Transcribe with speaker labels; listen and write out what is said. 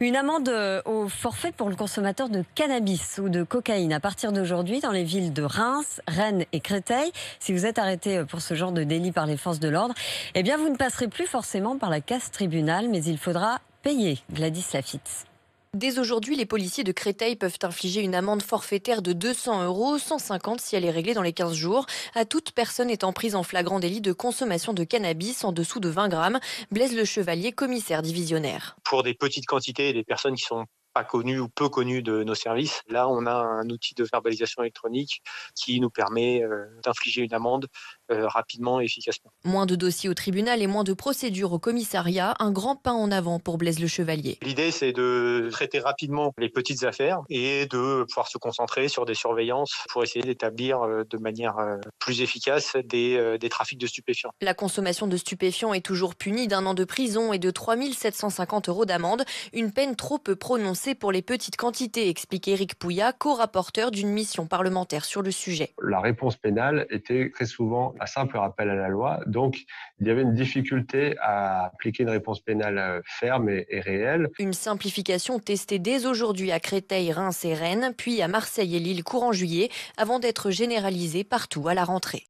Speaker 1: Une amende au forfait pour le consommateur de cannabis ou de cocaïne à partir d'aujourd'hui dans les villes de Reims, Rennes et Créteil. Si vous êtes arrêté pour ce genre de délit par les forces de l'ordre, eh bien vous ne passerez plus forcément par la case tribunal, mais il faudra payer. Gladys Lafitte.
Speaker 2: Dès aujourd'hui, les policiers de Créteil peuvent infliger une amende forfaitaire de 200 €, 150 si elle est réglée dans les 15 jours, à toute personne étant prise en flagrant délit de consommation de cannabis en dessous de 20 grammes. Blaise Le Chevalier, commissaire divisionnaire.
Speaker 3: Pour des petites quantités, des personnes qui sont pas connues ou peu connues de nos services, là on a un outil de verbalisation électronique qui nous permet d'infliger une amende rapidement et efficacement.
Speaker 2: Moins de dossiers au tribunal et moins de procédures au commissariat, un grand pas en avant pour Blaise Le Chevalier.
Speaker 3: L'idée c'est de traiter rapidement les petites affaires et de pouvoir se concentrer sur des surveillances pour essayer d'établir de manière plus efficace des trafics de stupéfiants.
Speaker 2: La consommation de stupéfiants est toujours punie d'1 an de prison et de 3 750 € d'amende, une peine trop peu prononcée pour les petites quantités, explique Éric Pouillat, co-rapporteur d'une mission parlementaire sur le sujet.
Speaker 4: La réponse pénale était très souvent un simple rappel à la loi, donc il y avait une difficulté à appliquer une réponse pénale ferme et réelle.
Speaker 2: Une simplification testée dès aujourd'hui à Créteil, Reims et Rennes, puis à Marseille et Lille courant juillet, avant d'être généralisée partout à la rentrée.